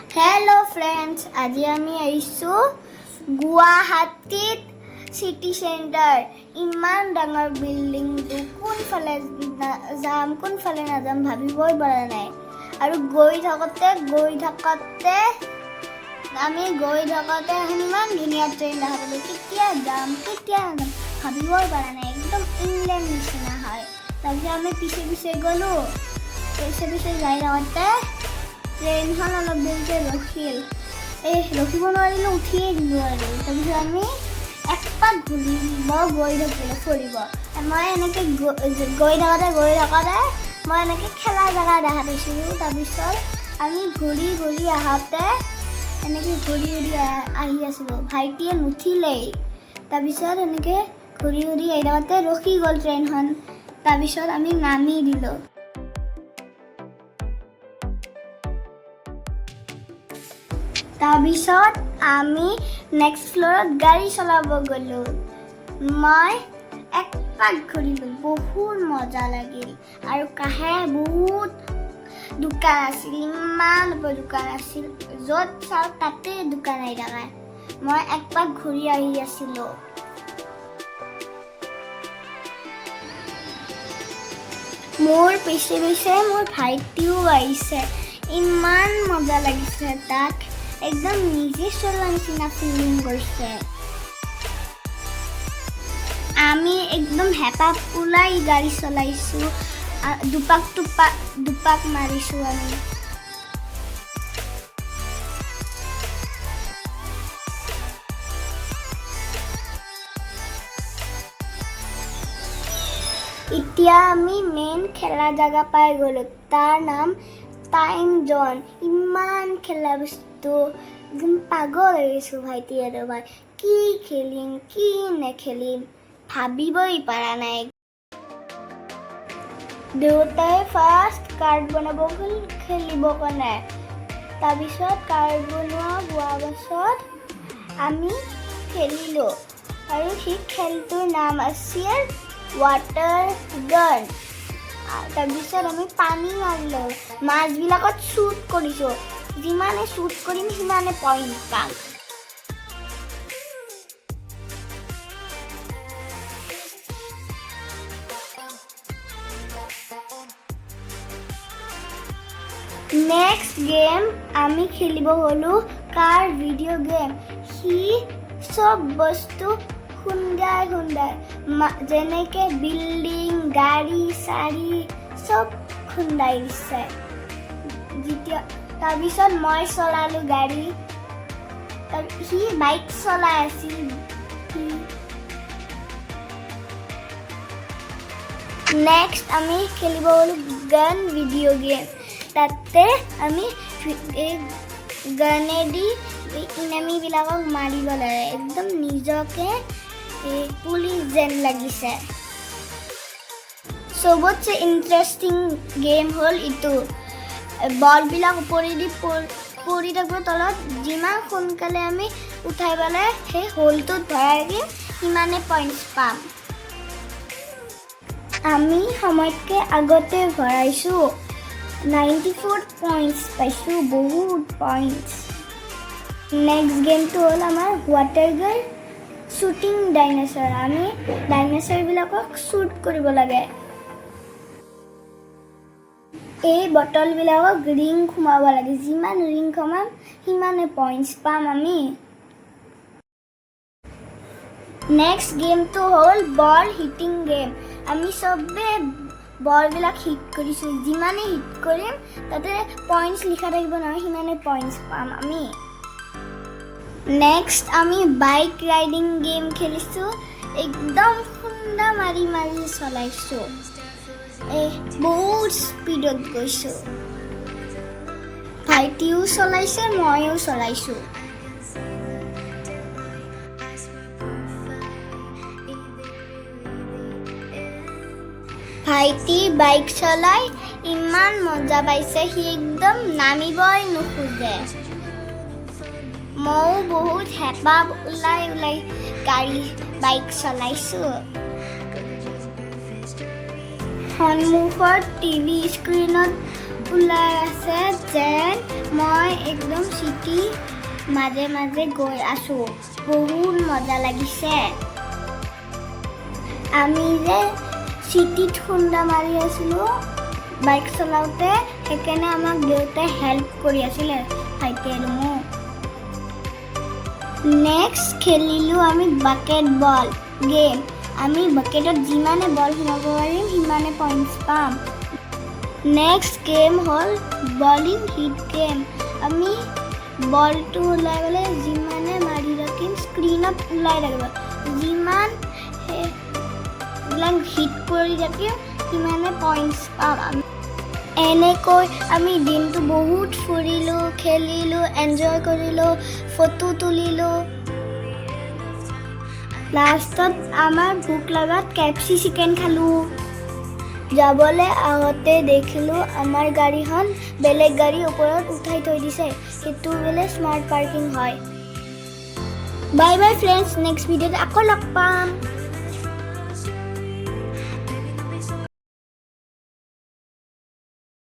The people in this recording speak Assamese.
Hello friends, আজি আমি আহিছো গুৱাহাটীত সিটি সেন্টাৰ ইমান ডাঙৰ বিল্ডিং কোনফালে নাযাম ভাবিবই পৰা নাই আৰু গৈ থাকতে ইমান ধুনীয়া ট্ৰেইন দেখা পালো কেতিয়া যাম ভাবিবই পৰা নাই একদম ইংলেণ্ড নিচিনা হয় তাৰপিছত আমি পিছে গ'লো পিছে যাই থাকতে ট্ৰেইনখন অলপ দেৰিকৈ ৰখিব নোৱাৰিলোঁ উঠিয়ে দিলোঁ আৰু তাৰপিছত আমি একপাক ঘূৰিব গৈ থাকিলোঁ ফুৰিব মই এনেকৈ গৈ থাকোঁতে মই এনেকৈ খেলা জেগা দেখা পাইছিলোঁ তাৰপিছত আমি ঘূৰি আহোঁতে এনেকৈ ঘূৰি আহি আছিলোঁ ভাইটিয়ে নুঠিলেই তাৰপিছত এনেকৈ ঘূৰি আহি থাকোঁতে ৰখি গ'ল ট্ৰেইনখন তাৰপিছত আমি নামি দিলোঁ তাৰপিছত আমি নেক্সট ফ্ল'ৰত গাড়ী চলাব গ'লোঁ মই একপাক ঘূৰিলোঁ বহুত মজা লাগিল আৰু কাষে বহুত দোকান আছিল ইমান দোকান আছিল য'ত চাওঁ তাতে দোকান আহি থাকে মই একপাক ঘূৰি আহি আছিলোঁ মোৰ পিছে মোৰ ভাইটিও আহিছে ইমান মজা লাগিছে তাক একদম নিজে চলোৱা নিচিনা ফিলিং কৰিছে আমি একদম হেঁপাহ ওলাই গাড়ী চলাইছোঁ দুপাক মাৰিছোঁ আমি এতিয়া আমি মেইন খেলা জেগা পাই গ'লোঁ তাৰ নাম টাইম জ'ন ইমান খেলা বস্তু একদম পাগল হৈ গৈছোঁ ভাইটি আৰু মই কি খেলিম কি নেখেলিম ভাবিবই পৰা নাই দেউতাই ফাৰ্ষ্ট কাৰ্ড বনাব গ'ল খেলিবৰ কাৰণে তাৰপিছত কাৰ্ড বনোৱা হোৱাৰ পাছত আমি খেলিলোঁ আৰু সেই খেলটোৰ নাম আছিল ৱাটাৰ গান তাৰপিছত আমি পানী মাৰিলোঁ মাছবিলাকত শ্বুট কৰিছোঁ যিমানে শ্বুট কৰিম সিমানে পইণ্ট পাম নেক্সট গেম আমি খেলিব গ'লোঁ কাৰ ভিডিঅ' গেম সি চব বস্তু খুন্দাই যেনেকৈ বিল্ডিং গাড়ী চাৰি চব খুন্দাই দিছে তাৰপিছত মই চলালোঁ গাড়ী সি বাইক চলাই আছিল নেক্সট আমি খেলিব গ'লোঁ গান ভিডিঅ' গেম তাতে আমি গানেদি ইনামিবিলাকক মাৰিব লাগে একদম নিজকে পুলিচ যেন লাগিছে চবতছে ইণ্টাৰেষ্টিং গেম হ'ল ইটো বলবিলাক ওপৰেদি পৰি থাকিব তলত যিমান সোনকালে আমি উঠাই পেলাই সেই হোলটোত ভৰাই দিম সিমানে পইণ্টছ পাম আমি সময়তকৈ আগতে ভৰাইছোঁ 94 পইণ্টছ পাইছোঁ বহুত পইণ্টছ নেক্সট গেমটো হ'ল আমাৰ ৱাটাৰ গান শ্বুটিং ডাইনাছৰ আমি ডাইনাছৰবিলাকক শ্বুট কৰিব লাগে এই বটলবিলাকক ৰিং সোমাব লাগে যিমান ৰিং সোমাম সিমানে পইণ্টছ পাম আমি নেক্সট গেমটো হ'ল বল হিটিং গেম আমি চবেই বলবিলাক হিট কৰিছোঁ যিমানে হিট কৰিম তাতে পইণ্টছ লিখা থাকিব নহয় সিমানে পইণ্টছ পাম আমি নেক্সট আমি বাইক ৰাইডিং গেম খেলিছোঁ একদম খুন্দা মাৰি চলাইছোঁ বহুত স্পীডত গৈছোঁ ভাইটিও চলাইছে ময়ো চলাইছোঁ ভাইটি বাইক চলাই ইমান মজা পাইছে সি একদম নামিবই নোখোজে ময়ো বহুত হেঁপাহ ওলাই বাইক চলাইছোঁ সন্মুখৰ টিভি স্ক্ৰীণত ওলাই আছে যেন মই একদম চিটি মাজে মাজে গৈ আছোঁ বহুত মজা লাগিছে আমি যে চিটিত খুন্দা মাৰি আছিলোঁ বাইক চলাওঁতে সেইকাৰণে আমাক দেউতাই হেল্প কৰি আছিলে ভাইটি আৰু মোক নেক্সট খেলিলোঁ আমি বাকেট বল গেম আমি বাকেটত যিমানে বল সোমাব পাৰিম সিমানে পইণ্টছ পাম নেক্সট গেম হ'ল বলিং হিট গেম আমি বলটো ওলাই গ'লে যিমানে মাৰি ৰাখিম স্ক্ৰীণত ওলাই থাকিব যিমান হিট কৰি ৰাখিম সিমানে পইণ্টছ পাম এনেকৈ আমি দিনটো বহুত ফুৰিলোঁ খেলিলোঁ এনজয় কৰিলোঁ ফটো তুলিলোঁ লাষ্টত আমাৰ ভোক লগাত KFC চিকেন খালোঁ যাবলৈ আগতে দেখিলোঁ আমাৰ গাড়ীখন বেলেগ গাড়ীৰ ওপৰত উঠাই থৈ দিছে সেইটো বোলে স্মাৰ্ট পাৰ্কিং হয় বাই বাই ফ্ৰেণ্ডছ নেক্সট ভিডিঅ'ত আকৌ লগ পাম